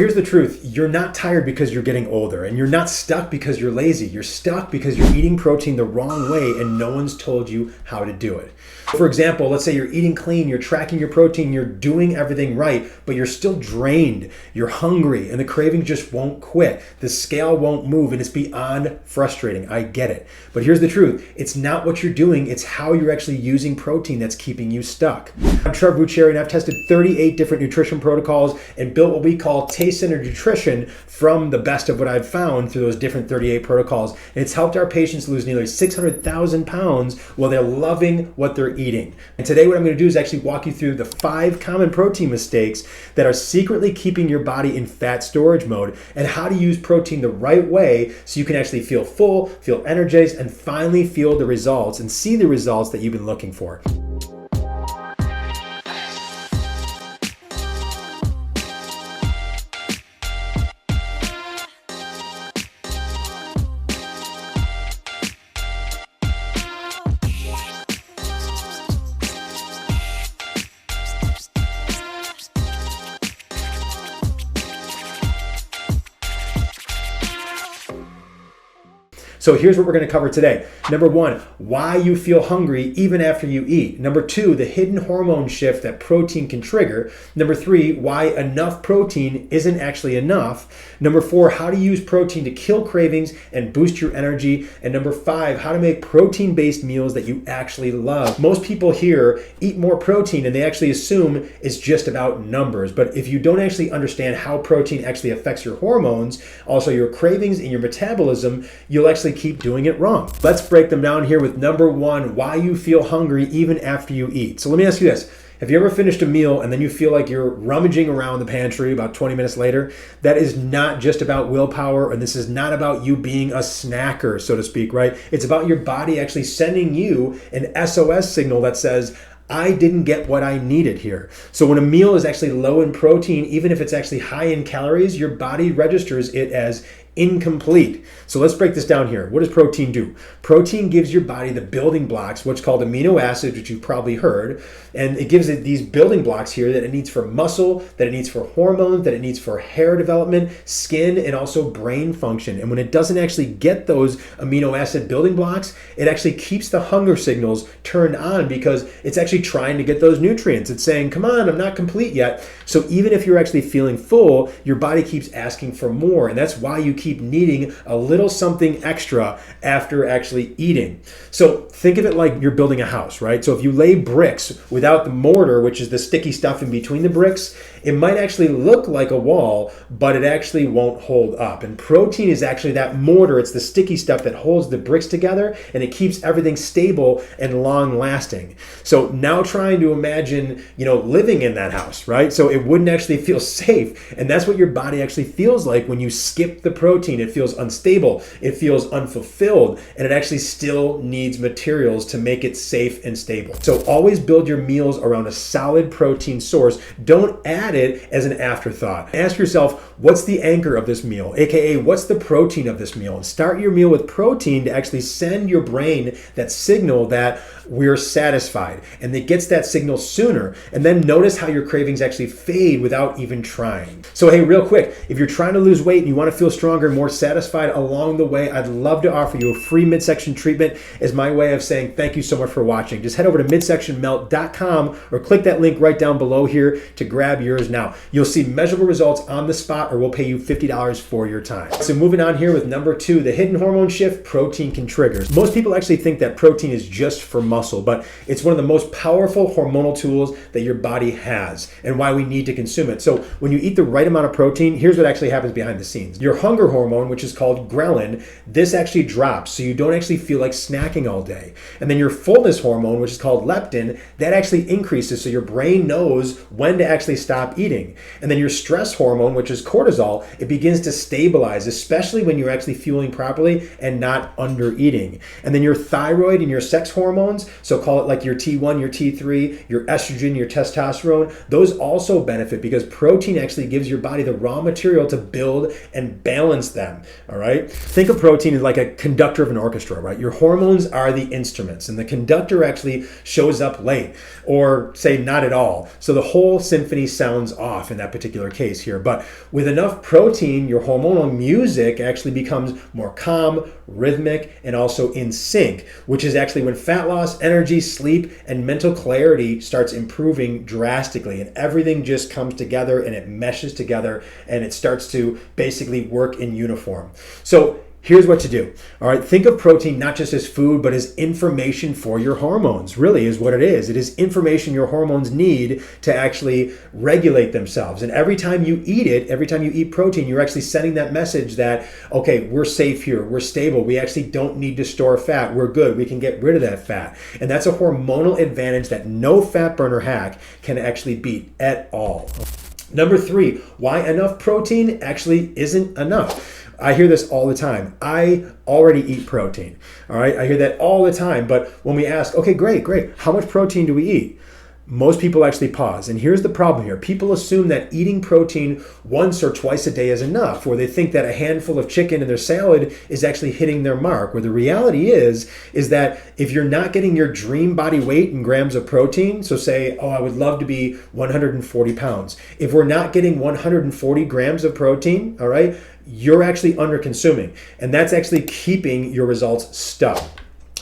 Here's the truth. You're not tired because you're getting older, and you're not stuck because you're lazy. You're stuck because you're eating protein the wrong way and no one's told you how to do it. For example, let's say you're eating clean, you're tracking your protein, you're doing everything right, but you're still drained, you're hungry, and the craving just won't quit. The scale won't move, and it's beyond frustrating. I get it. But here's the truth. It's not what you're doing, it's how you're actually using protein that's keeping you stuck. I'm Trevor Buccieri, and I've tested 38 different nutrition protocols and built what we call taste-centered nutrition from the best of what I've found through those different 38 protocols. And it's helped our patients lose nearly 600,000 pounds while they're loving what they're eating. And today what I'm going to do is actually walk you through the 5 common protein mistakes that are secretly keeping your body in fat storage mode, and how to use protein the right way so you can actually feel full, feel energized, and finally feel the results and see the results that you've been looking for. So here's what we're going to cover today. Number 1, why you feel hungry even after you eat. Number 2, the hidden hormone shift that protein can trigger. Number 3, why enough protein isn't actually enough. Number 4, how to use protein to kill cravings and boost your energy. And number 5, how to make protein-based meals that you actually love. Most people here eat more protein and they actually assume it's just about numbers. But if you don't actually understand how protein actually affects your hormones, also your cravings and your metabolism, you'll actually keep doing it wrong. Let's break them down here with number 1, why you feel hungry even after you eat. So let me ask you this. Have you ever finished a meal and then you feel like you're rummaging around the pantry about 20 minutes later? That is not just about willpower, and this is not about you being a snacker, so to speak, right? It's about your body actually sending you an SOS signal that says, I didn't get what I needed here. So when a meal is actually low in protein, even if it's actually high in calories, your body registers it as incomplete. So let's break this down here. What does protein do? Protein gives your body the building blocks, what's called amino acids, which you've probably heard. And it gives it these building blocks here that it needs for muscle, that it needs for hormones, that it needs for hair development, skin, and also brain function. And when it doesn't actually get those amino acid building blocks, it actually keeps the hunger signals turned on because it's actually trying to get those nutrients. It's saying, come on, I'm not complete yet. So even if you're actually feeling full, your body keeps asking for more. And that's why you keep needing a little something extra after actually eating. So think of it like you're building a house, right? So if you lay bricks without the mortar, which is the sticky stuff in between the bricks, it might actually look like a wall, but it actually won't hold up. And protein is actually that mortar. It's the sticky stuff that holds the bricks together, and it keeps everything stable and long lasting. So now trying to imagine, living in that house, right? So it wouldn't actually feel safe. And that's what your body actually feels like when you skip the protein. It feels unstable, it feels unfulfilled, and it actually still needs materials to make it safe and stable. So always build your meals around a solid protein source. Don't add it as an afterthought. Ask yourself, what's the anchor of this meal? AKA, what's the protein of this meal? And start your meal with protein to actually send your brain that signal that we're satisfied, and it gets that signal sooner. And then notice how your cravings actually fade without even trying. So hey, real quick, if you're trying to lose weight and you want to feel stronger and more satisfied along the way, I'd love to offer you a free midsection treatment as my way of saying thank you so much for watching. Just head over to midsectionmelt.com or click that link right down below here to grab yours now. You'll see measurable results on the spot, or we'll pay you $50 for your time. So moving on here with number 2, the hidden hormone shift protein can trigger. Most people actually think that protein is just for muscle, but it's one of the most powerful hormonal tools that your body has and why we need to consume it. So when you eat the right amount of protein, here's what actually happens behind the scenes. Your hunger hormone, which is called ghrelin, this actually drops, so you don't actually feel like snacking all day. And then your fullness hormone, which is called leptin, that actually increases, so your brain knows when to actually stop eating. And then your stress hormone, which is cortisol, it begins to stabilize, especially when you're actually fueling properly and not under eating. And then your thyroid and your sex hormones, so call it like your T1, your T3, your estrogen, your testosterone, those also benefit because protein actually gives your body the raw material to build and balance them, all right? Think of protein as like a conductor of an orchestra, right? Your hormones are the instruments, and the conductor actually shows up late, or say not at all. So the whole symphony sounds sounds off in that particular case here. But with enough protein, your hormonal music actually becomes more calm, rhythmic, and also in sync, which is actually when fat loss, energy, sleep, and mental clarity starts improving drastically. And everything just comes together and it meshes together and it starts to basically work in uniform. So here's what to do. All right, think of protein not just as food, but as information for your hormones, really is what it is. It is information your hormones need to actually regulate themselves. And every time you eat it, every time you eat protein, you're actually sending that message that, okay, we're safe here, we're stable, we actually don't need to store fat, we're good, we can get rid of that fat. And that's a hormonal advantage that no fat burner hack can actually beat at all. Number 3, why enough protein actually isn't enough. I hear this all the time. I already eat protein. All right. I hear that all the time. But when we ask, okay, great. How much protein do we eat? Most people actually pause. And here's the problem here. People assume that eating protein once or twice a day is enough, or they think that a handful of chicken in their salad is actually hitting their mark. Where the reality is that if you're not getting your dream body weight in grams of protein, so say, I would love to be 140 pounds. If we're not getting 140 grams of protein, all right, you're actually under consuming. And that's actually keeping your results stuck.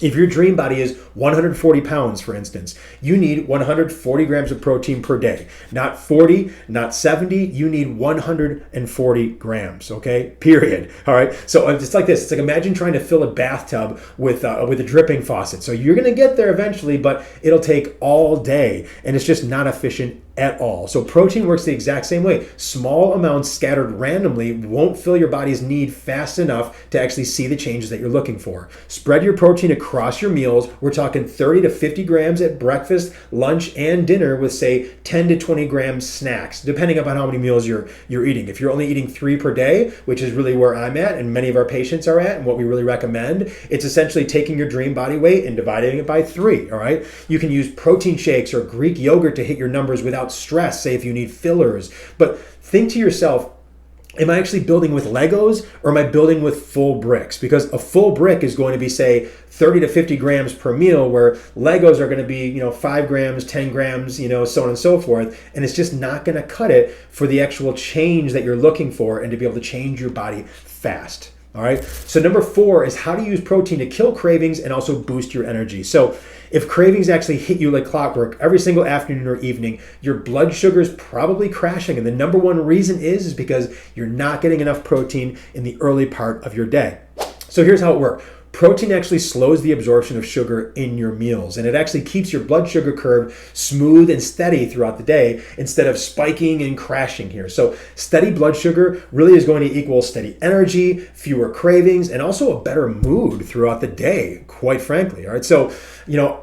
If your dream body is 140 pounds, for instance, you need 140 grams of protein per day. Not 40, not 70, you need 140 grams, okay? Period. All right? So it's like this. It's like imagine trying to fill a bathtub with a dripping faucet. So you're going to get there eventually, but it'll take all day, and it's just not efficient at all. So protein works the exact same way. Small amounts scattered randomly won't fill your body's need fast enough to actually see the changes that you're looking for. Spread your protein across your meals. We're talking 30 to 50 grams at breakfast, lunch, and dinner with say 10 to 20 grams snacks, depending upon how many meals you're eating. If you're only eating 3 per day, which is really where I'm at and many of our patients are at and what we really recommend, it's essentially taking your dream body weight and dividing it by 3, all right? You can use protein shakes or Greek yogurt to hit your numbers without stress, say if you need fillers. But think to yourself, am I actually building with Legos or am I building with full bricks? Because a full brick is going to be, say, 30 to 50 grams per meal, where Legos are going to be, 5 grams, 10 grams, so on and so forth. And it's just not going to cut it for the actual change that you're looking for and to be able to change your body fast. All right. So number 4 is how to use protein to kill cravings and also boost your energy. So if cravings actually hit you like clockwork every single afternoon or evening, your blood sugar is probably crashing. And the number one reason is because you're not getting enough protein in the early part of your day. So here's how it works. Protein actually slows the absorption of sugar in your meals, and it actually keeps your blood sugar curve smooth and steady throughout the day instead of spiking and crashing here. So steady blood sugar really is going to equal steady energy, fewer cravings, and also a better mood throughout the day, quite frankly. All right. So,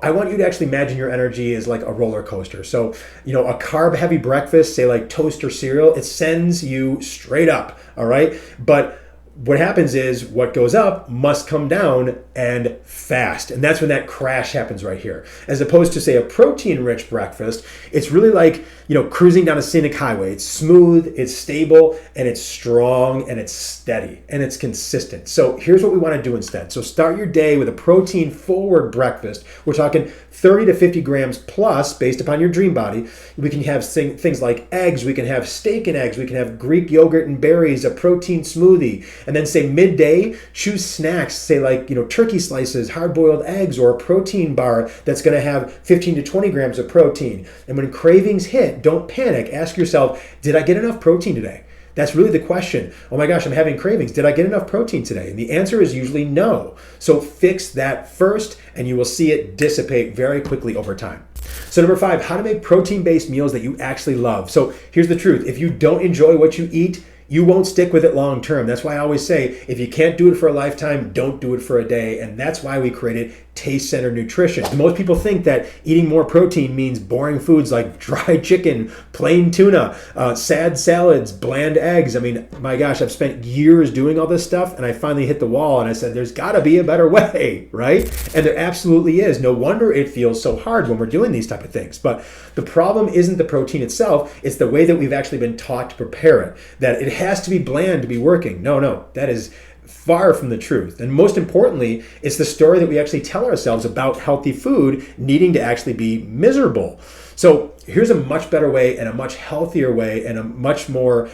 I want you to actually imagine your energy is like a roller coaster. So, a carb heavy breakfast, say like toast or cereal, it sends you straight up. All right. But what happens is what goes up must come down and fast. And that's when that crash happens right here. As opposed to, say, a protein-rich breakfast, it's really like, cruising down a scenic highway. It's smooth, it's stable, and it's strong, and it's steady, and it's consistent. So here's what we want to do instead. So start your day with a protein-forward breakfast. We're talking 30 to 50 grams plus based upon your dream body. We can have things like eggs. We can have steak and eggs. We can have Greek yogurt and berries, a protein smoothie. And then say midday, choose snacks, say like, turkey slices, hard-boiled eggs, or a protein bar that's going to have 15 to 20 grams of protein. And when cravings hit, don't panic. Ask yourself, did I get enough protein today? That's really the question. Oh my gosh, I'm having cravings. Did I get enough protein today? And the answer is usually no. So fix that first, and you will see it dissipate very quickly over time. So number 5, how to make protein-based meals that you actually love. So here's the truth. If you don't enjoy what you eat, you won't stick with it long term. That's why I always say, if you can't do it for a lifetime, don't do it for a day. And that's why we created taste-centered nutrition. Most people think that eating more protein means boring foods like dried chicken, plain tuna, sad salads, bland eggs. I mean, my gosh, I've spent years doing all this stuff, and I finally hit the wall and I said, there's got to be a better way, right? And there absolutely is. No wonder it feels so hard when we're doing these type of things. But the problem isn't the protein itself, it's the way that we've actually been taught to prepare it, that it has to be bland to be working. No, that is far from the truth. And most importantly, it's the story that we actually tell ourselves about healthy food needing to actually be miserable. So here's a much better way and a much healthier way and a much more,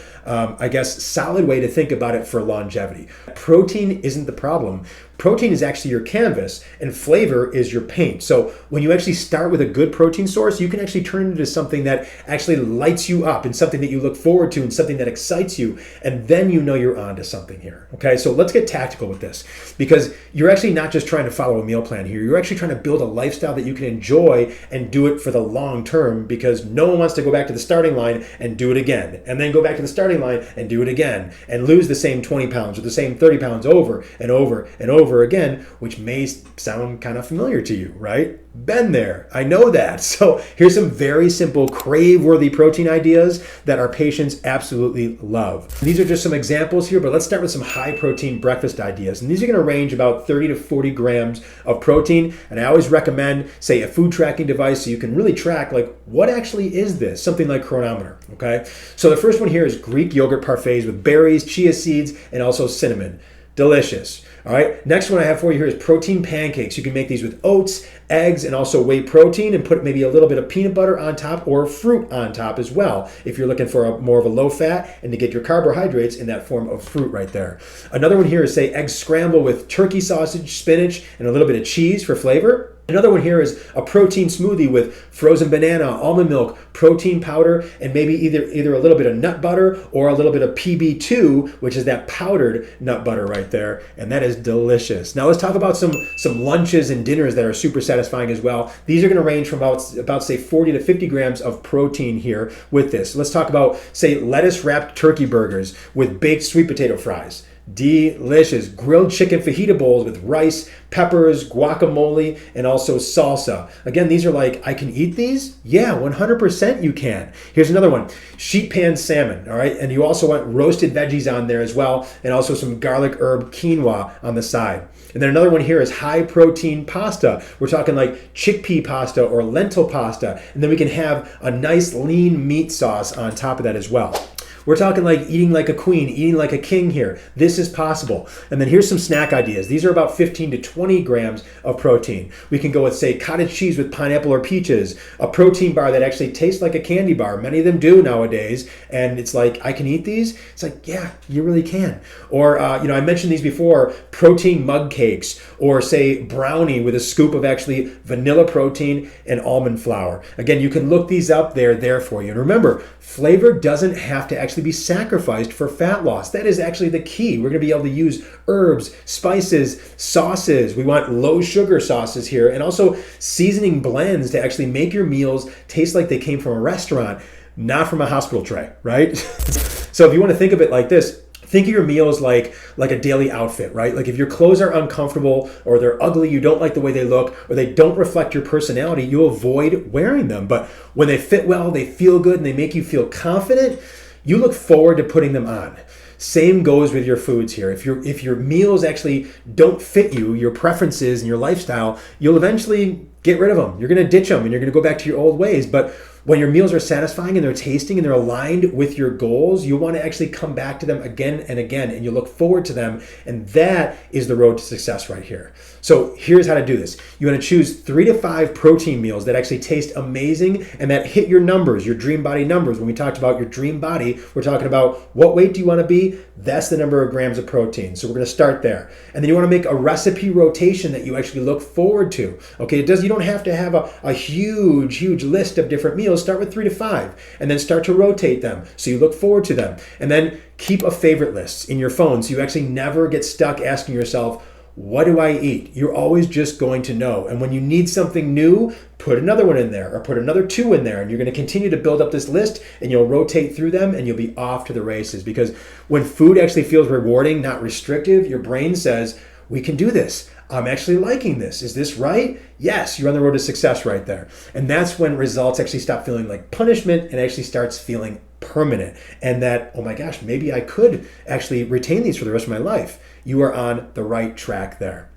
solid way to think about it for longevity. Protein isn't the problem. Protein is actually your canvas and flavor is your paint. So when you actually start with a good protein source, you can actually turn it into something that actually lights you up and something that you look forward to and something that excites you. And then you know you're onto something here. Okay, so let's get tactical with this, because you're actually not just trying to follow a meal plan here. You're actually trying to build a lifestyle that you can enjoy and do it for the long term, because no one wants to go back to the starting line and do it again, and then go back to the starting line and do it again, and lose the same 20 pounds or the same 30 pounds over and over and over again, which may sound kind of familiar to you, right? Been there. I know that. So here's some very simple crave-worthy protein ideas that our patients absolutely love. These are just some examples here, but let's start with some high-protein breakfast ideas. And these are going to range about 30 to 40 grams of protein. And I always recommend, say, a food tracking device so you can really track, like, what actually is this? Something like Chronometer, okay? So the first one here is Greek yogurt parfaits with berries, chia seeds, and also cinnamon. Delicious. All right. Next one I have for you here is protein pancakes. You can make these with oats, eggs, and also whey protein, and put maybe a little bit of peanut butter on top or fruit on top as well, if you're looking for more of a low fat and to get your carbohydrates in that form of fruit right there. Another one here is, say, egg scramble with turkey sausage, spinach, and a little bit of cheese for flavor. Another one here is a protein smoothie with frozen banana, almond milk, protein powder, and maybe either a little bit of nut butter or a little bit of PB2, which is that powdered nut butter right there, and that is delicious. Now let's talk about some lunches and dinners that are super satisfying as well. These are going to range from about say 40 to 50 grams of protein here with this. Let's talk about, say, lettuce wrapped turkey burgers with baked sweet potato fries. Delicious. Grilled chicken fajita bowls with rice, peppers, guacamole, and also salsa. Again, these are like, I can eat these? Yeah, 100% you can. Here's another one. Sheet pan salmon, all right? And you also want roasted veggies on there as well, and also some garlic herb quinoa on the side. And then another one here is high protein pasta. We're talking like chickpea pasta or lentil pasta. And then we can have a nice lean meat sauce on top of that as well. We're talking like eating like a queen, eating like a king here. This is possible. And then here's some snack ideas. These are about 15 to 20 grams of protein. We can go with, say, cottage cheese with pineapple or peaches, a protein bar that actually tastes like a candy bar. Many of them do nowadays. And it's like, I can eat these? It's like, yeah, you really can. Or, I mentioned these before, protein mug cakes, or say brownie with a scoop of actually vanilla protein and almond flour. Again, you can look these up. They're there for you. And remember, flavor doesn't have to actually be sacrificed for fat loss. That is actually the key. We're going to be able to use herbs, spices, sauces. We want low sugar sauces here, and also seasoning blends to actually make your meals taste like they came from a restaurant, not from a hospital tray, right? So if you want to think of it like this, think of your meals like a daily outfit, right? Like if your clothes are uncomfortable or they're ugly, you don't like the way they look, or they don't reflect your personality, you avoid wearing them. But when they fit well, they feel good, and they make you feel confident, you look forward to putting them on. Same goes with your foods here. If your meals actually don't fit you, your preferences and your lifestyle, you'll eventually get rid of them. You're going to ditch them and you're going to go back to your old ways. But when your meals are satisfying and they're tasting and they're aligned with your goals, you want to actually come back to them again and again, and you look forward to them. And that is the road to success right here. So here's how to do this. You want to choose 3 to 5 protein meals that actually taste amazing and that hit your numbers, your dream body numbers. When we talked about your dream body, we're talking about what weight do you want to be? That's the number of grams of protein. So we're going to start there. And then you want to make a recipe rotation that you actually look forward to. Okay, you don't have to have a huge list of different meals. Start with 3 to 5 and then start to rotate them so you look forward to them. And then keep a favorite list in your phone so you actually never get stuck asking yourself, what do I eat? You're always just going to know. And when you need something new, put another one in there or put another 2 in there, and you're going to continue to build up this list, and you'll rotate through them and you'll be off to the races. Because when food actually feels rewarding, not restrictive, your brain says, we can do this. I'm actually liking this. Is this right? Yes, you're on the road to success right there. And that's when results actually stop feeling like punishment and actually starts feeling permanent. And that, oh my gosh, maybe I could actually retain these for the rest of my life. You are on the right track there.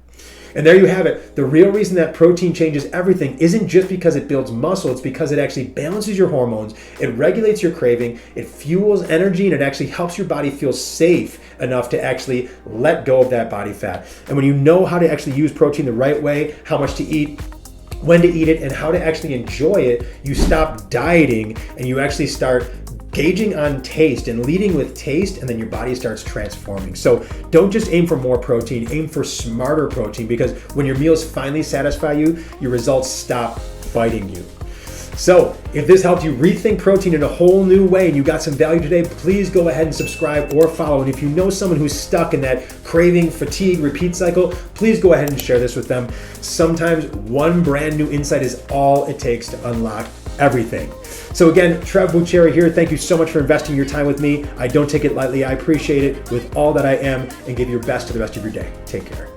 And there you have it. The real reason that protein changes everything isn't just because it builds muscle, it's because it actually balances your hormones, it regulates your craving, it fuels energy, and it actually helps your body feel safe enough to actually let go of that body fat. And when you know how to actually use protein the right way, how much to eat, when to eat it, and how to actually enjoy it, you stop dieting and you actually start gauging on taste and leading with taste, and then your body starts transforming. So don't just aim for more protein, aim for smarter protein, because when your meals finally satisfy you, your results stop fighting you. So if this helped you rethink protein in a whole new way and you got some value today, please go ahead and subscribe or follow. And if you know someone who's stuck in that craving, fatigue, repeat cycle, please go ahead and share this with them. Sometimes one brand new insight is all it takes to unlock everything. So again, Trev Bucheri here. Thank you so much for investing your time with me. I don't take it lightly. I appreciate it with all that I am, and give your best to the rest of your day. Take care.